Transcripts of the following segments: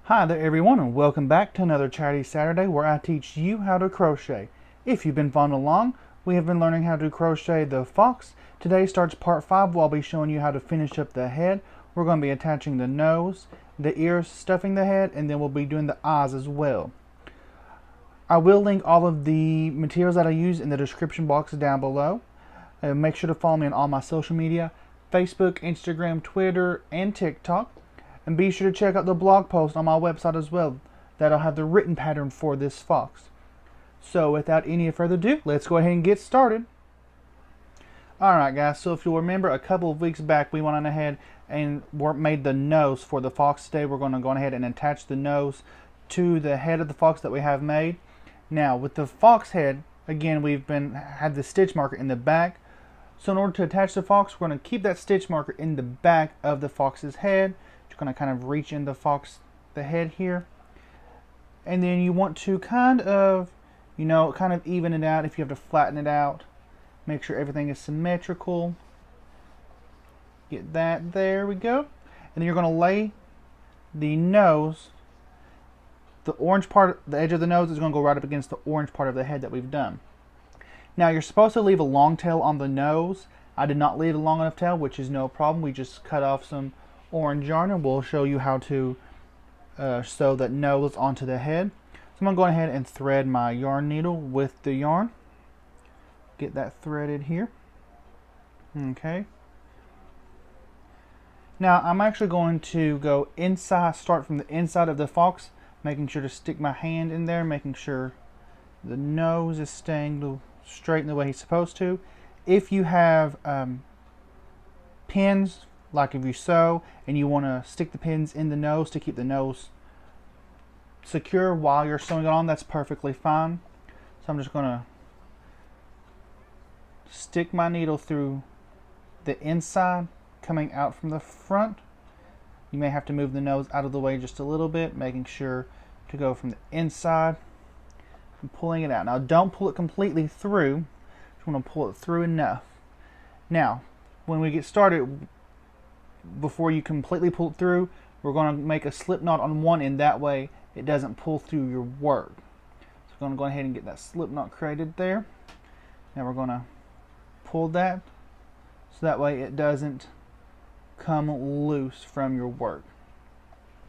Hi there everyone, and welcome back to another Charity Saturday where I teach you how to crochet. If you've been following along, we have been learning how to crochet the fox. Today starts part 5 where I'll be showing you how to finish up the head. We're going to be attaching the nose, the ears, stuffing the head, and then we'll be doing the eyes as well. I will link all of the materials that I use in the description box down below. Make sure to follow me on all my social media, Facebook, Instagram, Twitter, and TikTok. And be sure to check out the blog post on my website as well. That'll have the written pattern for this fox. So without any further ado, let's go ahead and get started. Alright guys, so if you'll remember a couple of weeks back we went on ahead and made the nose for the fox. Today we're going to go ahead and attach the nose to the head of the fox that we have made. Now with the fox head, again had the stitch marker in the back. So in order to attach the fox, we're going to keep that stitch marker in the back of the fox's head. Just going to kind of reach in the head here. And then you want to kind of even it out. If you have to flatten it out, make sure everything is symmetrical. Get that, there we go. And then you're going to lay the nose, the orange part, the edge of the nose is going to go right up against the orange part of the head that we've done. Now you're supposed to leave a long tail on the nose. I did not leave a long enough tail, which is no problem. We just cut off some orange yarn and we'll show you how to sew that nose onto the head. So I'm going to go ahead and thread my yarn needle with the yarn. Get that threaded here. Okay. Now I'm actually going to go inside, start from the inside of the fox, making sure to stick my hand in there, making sure the nose is staying straight in the way he's supposed to. If you have pins, like if you sew and you want to stick the pins in the nose to keep the nose secure while you're sewing it on, that's perfectly fine. So I'm just going to stick my needle through the inside, coming out from the front. You may have to move the nose out of the way just a little bit, making sure to go from the inside and pulling it out. Now don't pull it completely through, just want to pull it through enough. Now when we get started, before you completely pull it through, we're going to make a slip knot on one end, that way it doesn't pull through your work. So we're going to go ahead and get that slip knot created there. Now we're going to pull that so that way it doesn't come loose from your work.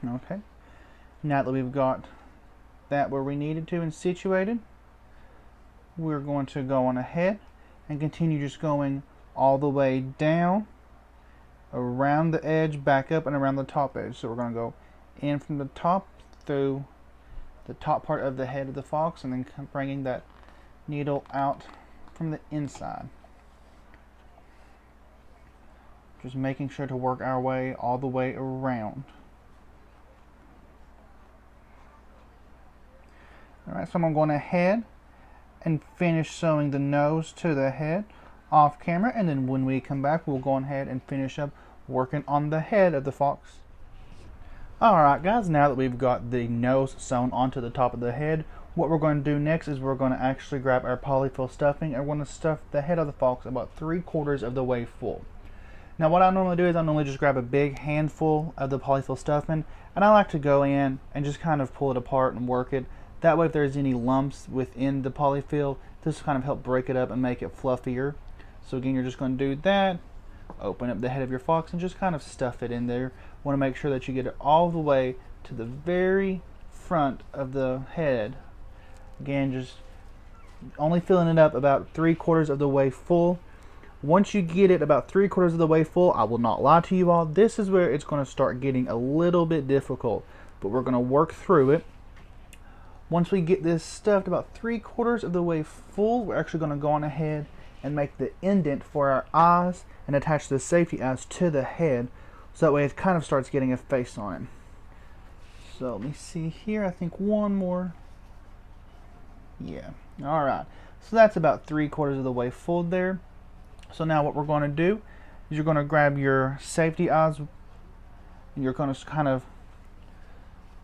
Okay, now that we've got that where we needed to and situated, we're going to go on ahead and continue just going all the way down, around the edge, back up, and around the top edge. So we're going to go in from the top through the top part of the head of the fox, and then bringing that needle out from the inside. Just making sure to work our way all the way around. Alright, so I'm going ahead and finish sewing the nose to the head off camera, and then when we come back we'll go ahead and finish up working on the head of the fox. Alright guys, now that we've got the nose sewn onto the top of the head, what we're going to do next is we're going to actually grab our polyfill stuffing and we're going to stuff the head of the fox about 3/4 of the way full. Now what I normally do is I normally just grab a big handful of the polyfill stuffing, and I like to go in and just kind of pull it apart and work it. That way if there's any lumps within the polyfill, this will kind of help break it up and make it fluffier. So again, you're just going to do that, open up the head of your fox and just kind of stuff it in there. Want to make sure that you get it all the way to the very front of the head. Again, just only filling it up about 3/4 of the way full. Once you get it about 3/4 of the way full, I will not lie to you all, this is where it's going to start getting a little bit difficult, but we're going to work through it. Once we get this stuffed about 3/4 of the way full, we're actually going to go on ahead and make the indent for our eyes and attach the safety eyes to the head, so that way it kind of starts getting a face on it. So let me see here, I think one more. Yeah, alright, so that's about 3/4 of the way full there. So now what we're going to do is you're going to grab your safety eyes and you're going to kind of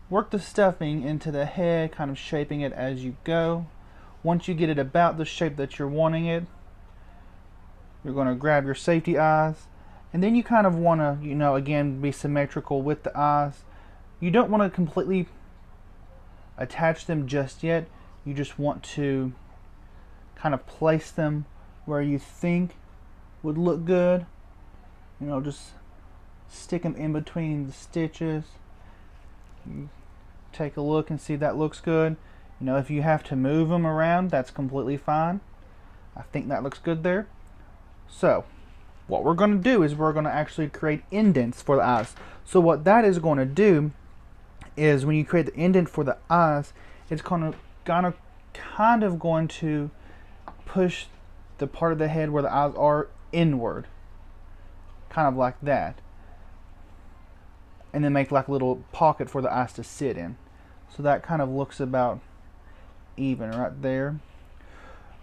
work the stuffing into the head, kind of shaping it as you go. Once you get it about the shape that you're wanting it, you're going to grab your safety eyes, and then you kind of want to, again, be symmetrical with the eyes. You don't want to completely attach them just yet. You just want to kind of place them where you think would look good. You know, just stick them in between the stitches. Take a look and see if that looks good. You know, if you have to move them around, that's completely fine. I think that looks good there. So what we're going to do is we're going to actually create indents for the eyes. So what that is going to do is when you create the indent for the eyes, it's kind of going to push the part of the head where the eyes are inward, kind of like that, and then make like a little pocket for the eyes to sit in. So that kind of looks about even right there.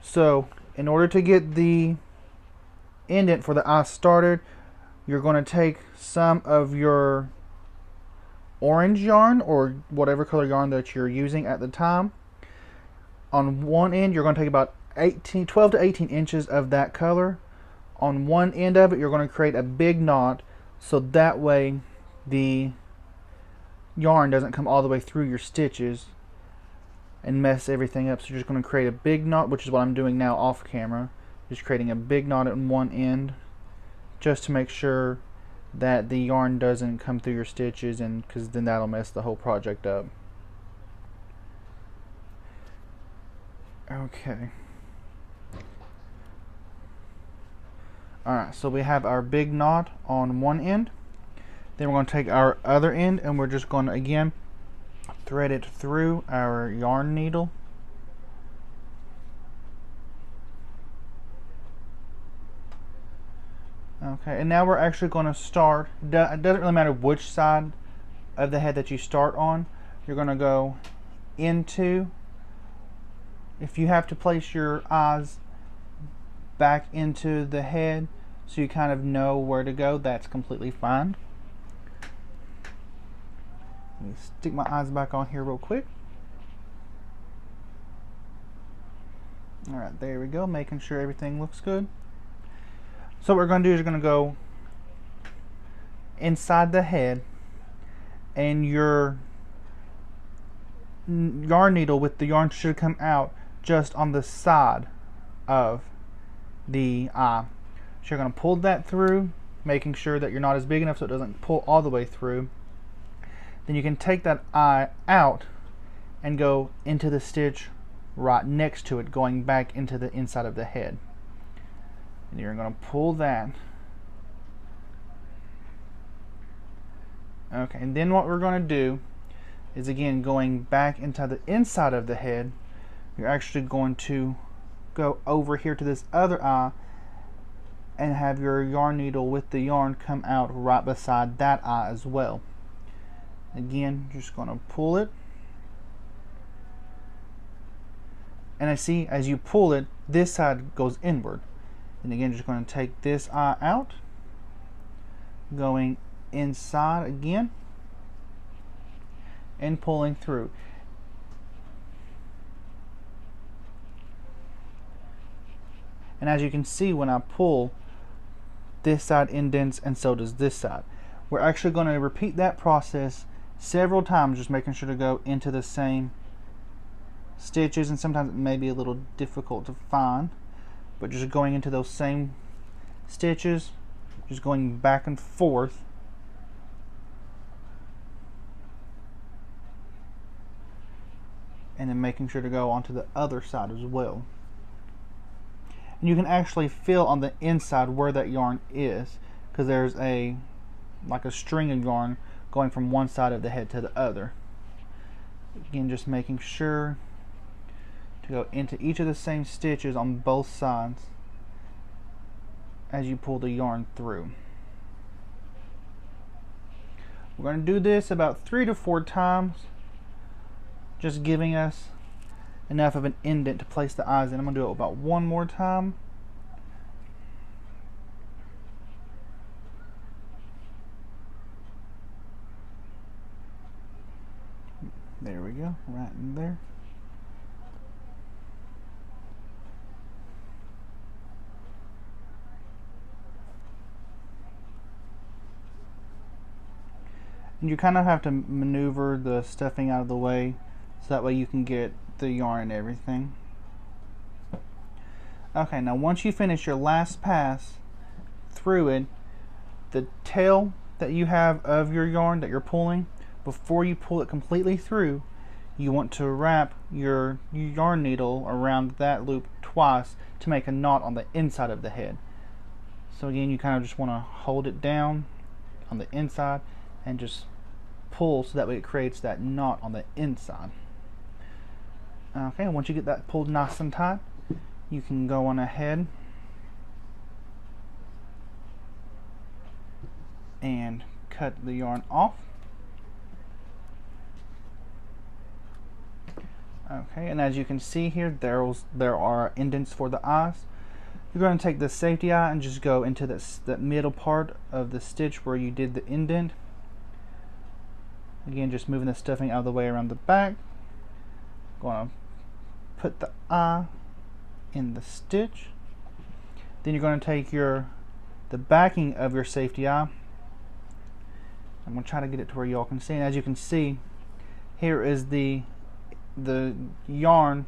So in order to get the indent for the eye started, you're going to take some of your orange yarn or whatever color yarn that you're using at the time. On one end, you're going to take about 12 to 18 inches of that color. On one end of it, you're going to create a big knot, so that way the yarn doesn't come all the way through your stitches and mess everything up. So you're just going to create a big knot, which is what I'm doing now off camera. Just creating a big knot at one end, just to make sure that the yarn doesn't come through your stitches, and because then that'll mess the whole project up. Okay. Alright, so we have our big knot on one end. Then we're going to take our other end and we're just going to again thread it through our yarn needle. Okay, and now we're actually going to start. It doesn't really matter which side of the head that you start on. You're going to go into, if you have to place your eyes back into the head so you kind of know where to go, that's completely fine. Let me stick my eyes back on here real quick. Alright, there we go, making sure everything looks good. So what we're going to do is you're going to go inside the head, and your yarn needle with the yarn should come out just on the side of the eye. So you're going to pull that through, making sure that your knot is big enough so it doesn't pull all the way through. Then you can take that eye out and go into the stitch right next to it, going back into the inside of the head. And you're going to pull that. Okay, and then what we're going to do is again going back into the inside of the head. You're actually going to go over here to this other eye and have your yarn needle with the yarn come out right beside that eye as well. Again, just going to pull it. And I see as you pull it, this side goes inward. And again, just going to take this eye out, going inside again, and pulling through. And as you can see, when I pull, this side indents and so does this side. We're actually going to repeat that process several times, just making sure to go into the same stitches, and sometimes it may be a little difficult to find, but just going into those same stitches, just going back and forth, and then making sure to go onto the other side as well. And you can actually feel on the inside where that yarn is, because there's like a string of yarn going from one side of the head to the other. Again, just making sure to go into each of the same stitches on both sides as you pull the yarn through. We're going to do this about 3 to 4 times, just giving us enough of an indent to place the eyes in. I'm going to do it about one more time. There we go, right in there. you kind of have to maneuver the stuffing out of the way so that way you can get the yarn and everything. Okay, now once you finish your last pass through it, the tail that you have of your yarn that you're pulling, before you pull it completely through, you want to wrap your yarn needle around that loop twice to make a knot on the inside of the head. So again, you kind of just want to hold it down on the inside and just pull so that way it creates that knot on the inside. Okay, once you get that pulled nice and tight, you can go on ahead and cut the yarn off. Okay, and as you can see here, there are indents for the eyes. You're going to take the safety eye and just go into that middle part of the stitch where you did the indent. Again, just moving the stuffing out of the way around the back. Going to put the eye in the stitch. Then you're going to take the backing of your safety eye. I'm going to try to get it to where y'all can see. And as you can see, here is the yarn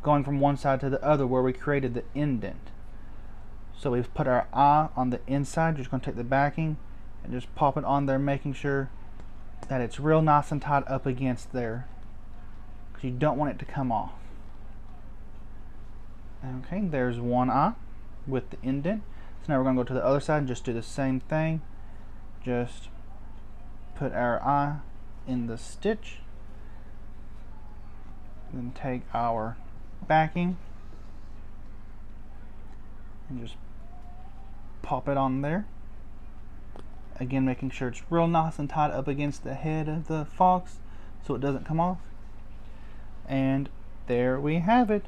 going from one side to the other where we created the indent. So we've put our eye on the inside. Just going to take the backing and just pop it on there, making sure that it's real nice and tight up against there, because you don't want it to come off. Okay, there's one eye with the indent. So now we're going to go to the other side and just do the same thing. Just put our eye in the stitch, then take our backing and just pop it on there. Again, making sure it's real nice and tight up against the head of the fox so it doesn't come off. And there we have it.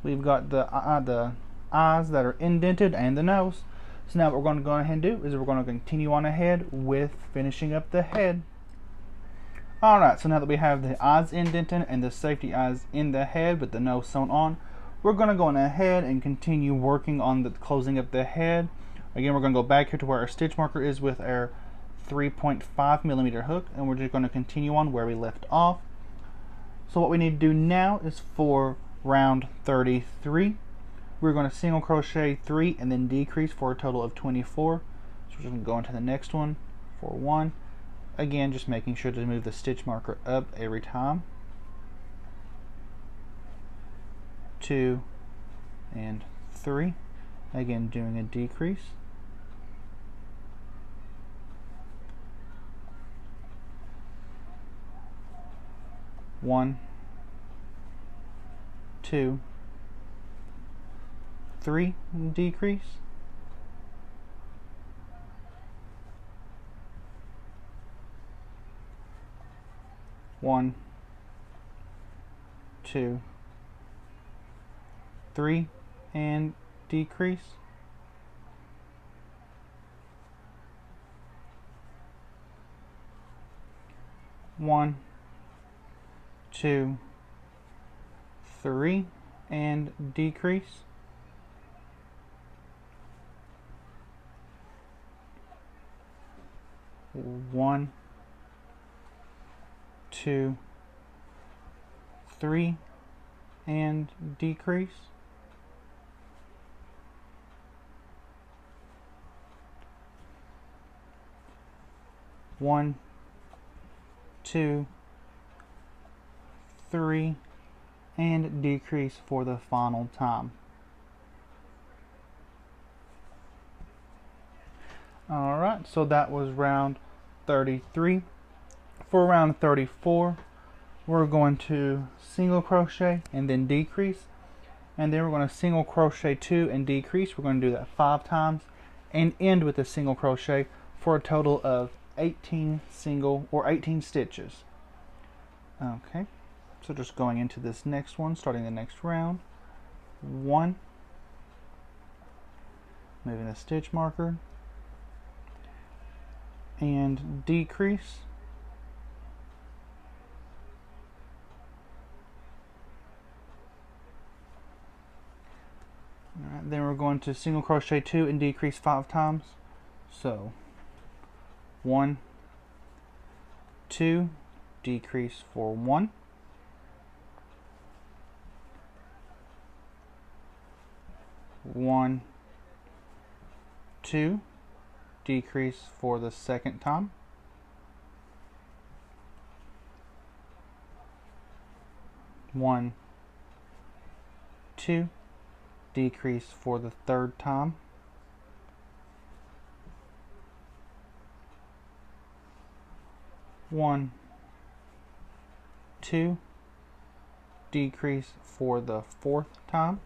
We've got the eyes that are indented and the nose. So now what we're going to go ahead and do is we're going to continue on ahead with finishing up the head. Alright, so now that we have the eyes indented and the safety eyes in the head with the nose sewn on, we're going to go on ahead and continue working on the closing up the head. Again, we're going to go back here to where our stitch marker is with our 3.5mm hook, and we're just going to continue on where we left off. So what we need to do now is for round 33, we're going to single crochet 3 and then decrease for a total of 24. So we're just going to go into the next one for 1. Again, just making sure to move the stitch marker up every time. 2 and 3. Again, doing a decrease. 1, 2, 3, decrease. 1, 2, 3, and decrease. 1, 2, 3, and decrease. 1, 2, 3, and decrease. 1, 2, 3, and decrease for the final time. Alright, so that was round 33. For round 34, we're going to single crochet and then decrease, and then we're going to single crochet 2 and decrease. We're going to do that 5 times and end with a single crochet for a total of 18 stitches. Okay, so just going into this next one, starting the next round. 1, moving the stitch marker, and decrease. Alright, then we're going to single crochet 2 and decrease 5 times. So 1, 2, decrease for 1, 1, 2, decrease for the second time, 1, 2, decrease for the third time, 1, 2, decrease for the fourth time,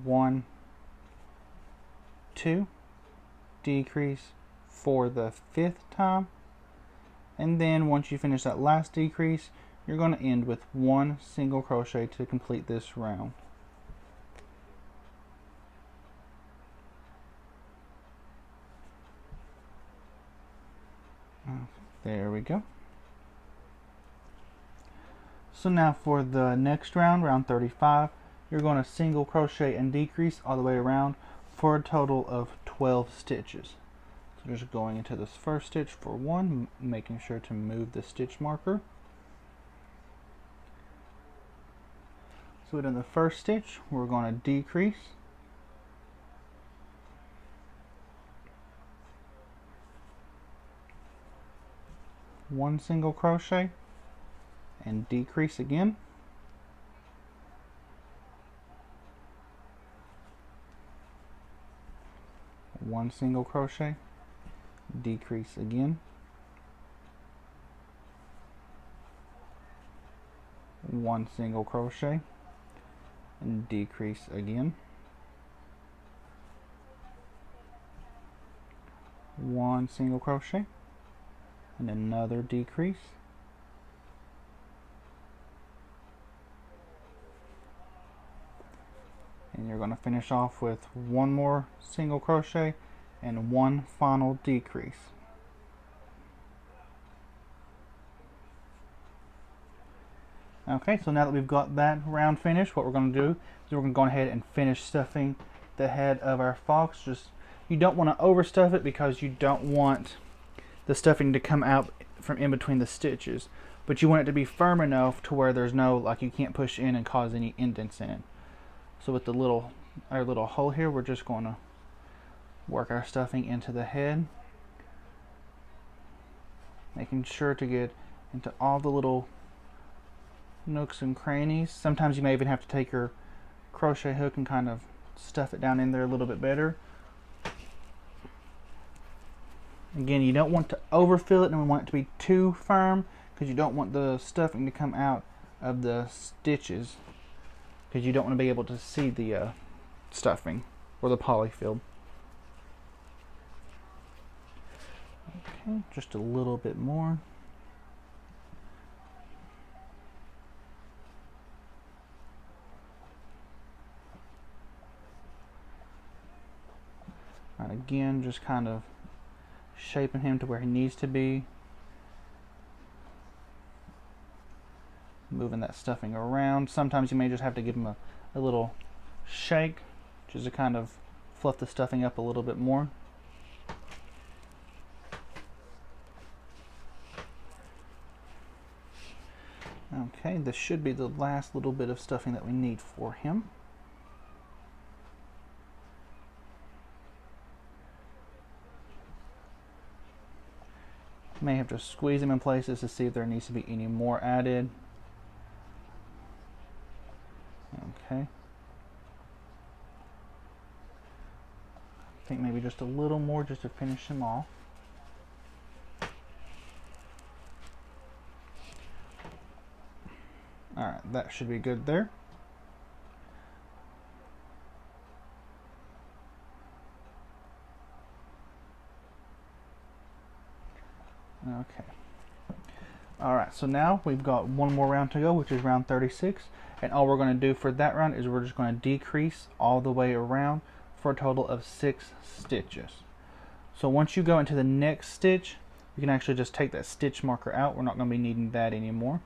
1, 2, decrease for the fifth time, and then once you finish that last decrease, you're going to end with 1 single crochet to complete this round. There we go. So now for the next round, round 35, you're going to single crochet and decrease all the way around for a total of 12 stitches. So just going into this first stitch for 1, making sure to move the stitch marker. So in the first stitch, we're going to decrease, one single crochet and decrease again, one single crochet, decrease again, one single crochet and decrease again, one single crochet and another decrease, and you're going to finish off with one more single crochet and one final decrease. Okay, so now that we've got that round finished, what we're going to do is we're going to go ahead and finish stuffing the head of our fox. Just, you don't want to overstuff it because you don't want the stuffing to come out from in between the stitches, but you want it to be firm enough to where there's no, like, you can't push in and cause any indents in it. So with our little hole here, we're just going to work our stuffing into the head, making sure to get into all the little nooks and crannies. Sometimes you may even have to take your crochet hook and kind of stuff it down in there a little bit better. Again, you don't want to overfill it and we want it to be too firm because you don't want the stuffing to come out of the stitches, because you don't want to be able to see the stuffing or the polyfill. Okay, just a little bit more. And again, just kind of shaping him to where he needs to be. Moving that stuffing around. Sometimes you may just have to give him a little shake, just to kind of fluff the stuffing up a little bit more. Okay, this should be the last little bit of stuffing that we need for him. May have to squeeze them in places to see if there needs to be any more added. Okay. I think maybe just a little more just to finish him off. Alright, that should be good there. Okay. Alright, so now we've got one more round to go, which is round 36. And all we're going to do for that round is we're just going to decrease all the way around for a total of 6 stitches. So once you go into the next stitch, you can actually just take that stitch marker out. We're not going to be needing that anymore.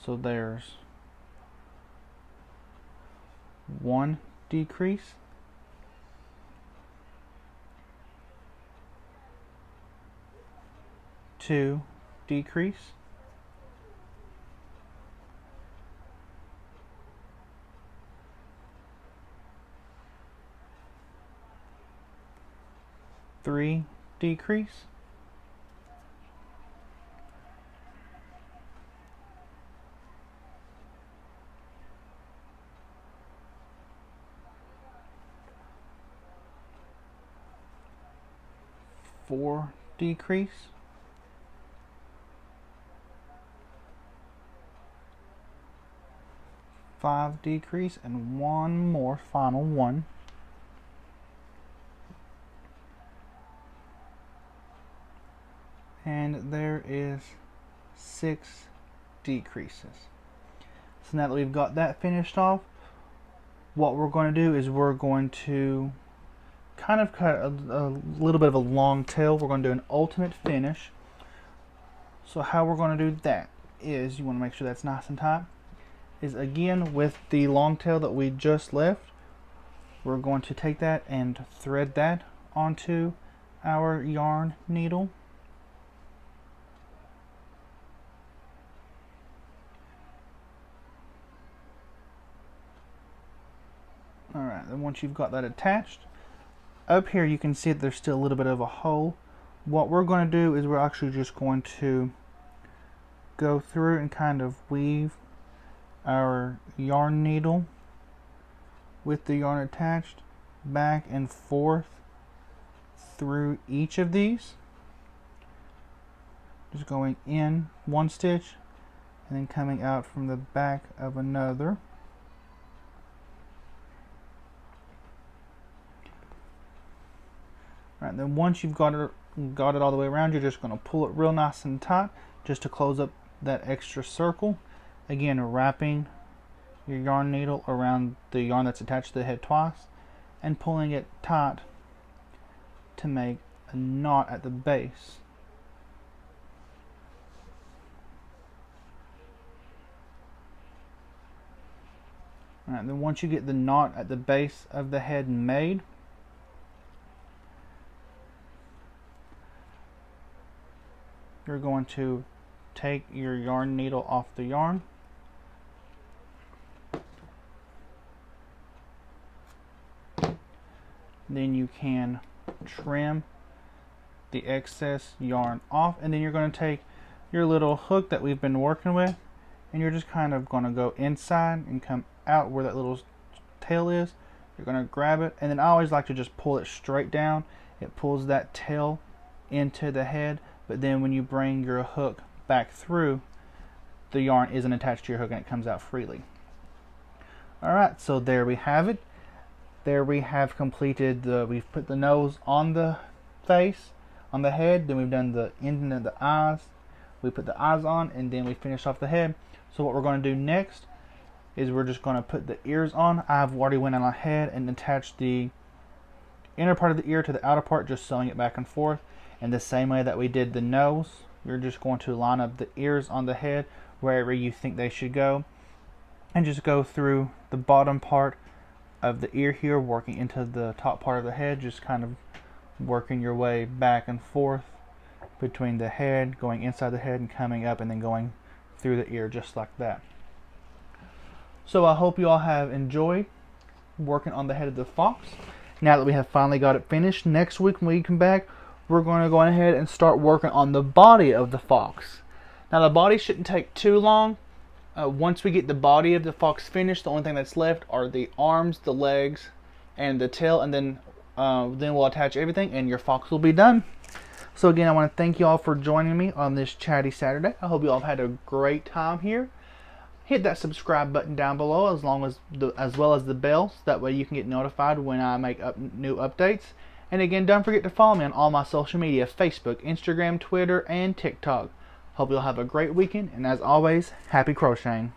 So there's one decrease, 2 decrease, 3 decrease, 4 decrease, 5 decrease, and one more final one. And there is 6 decreases. So now that we've got that finished off, what we're going to do is we're going to kind of cut a little bit of a long tail. We're going to do an ultimate finish. So how we're going to do that is, you want to make sure that's nice and tight, is again with the long tail that we just left, we're going to take that and thread that onto our yarn needle. Alright, then once you've got that attached, up here you can see that there's still a little bit of a hole. What we're going to do is we're actually just going to go through and kind of weave our yarn needle with the yarn attached back and forth through each of these. Just going in one stitch and then coming out from the back of another. Alright, then once you've got it all the way around, you're just going to pull it real nice and tight just to close up that extra circle. Again, wrapping your yarn needle around the yarn that's attached to the head twice and pulling it tight to make a knot at the base. Alright, then once you get the knot at the base of the head made, you're going to take your yarn needle off the yarn, then you can trim the excess yarn off, and then you're going to take your little hook that we've been working with and you're just kind of going to go inside and come out where that little tail is. You're going to grab it, and then I always like to just pull it straight down. It pulls that tail into the head, but then when you bring your hook back through, the yarn isn't attached to your hook and it comes out freely. Alright, so there we have it. There we have completed we've put the nose on the face, on the head, then we've done the ending of the eyes. We put the eyes on, and then we finish off the head. So what we're going to do next is we're just going to put the ears on. I've already went on ahead and attached the inner part of the ear to the outer part, just sewing it back and forth. And the same way that we did the nose, you're just going to line up the ears on the head wherever you think they should go, and just go through the bottom part of the ear here, working into the top part of the head, just kind of working your way back and forth between the head, going inside the head and coming up, and then going through the ear just like that. So I hope you all have enjoyed working on the head of the fox. Now that we have finally got it finished, next week when we come back, we're going to go ahead and start working on the body of the fox. Now the body shouldn't take too long. Once we get the body of the fox finished, the only thing that's left are the arms, the legs, and the tail, and then we'll attach everything and your fox will be done. So again, I want to thank you all for joining me on this Chatty Saturday. I hope you all have had a great time here. Hit that subscribe button down below, as well as the bell, so that way you can get notified when I make new updates. And again, don't forget to follow me on all my social media: Facebook, Instagram, Twitter, and TikTok. Hope you'll have a great weekend, and as always, happy crocheting.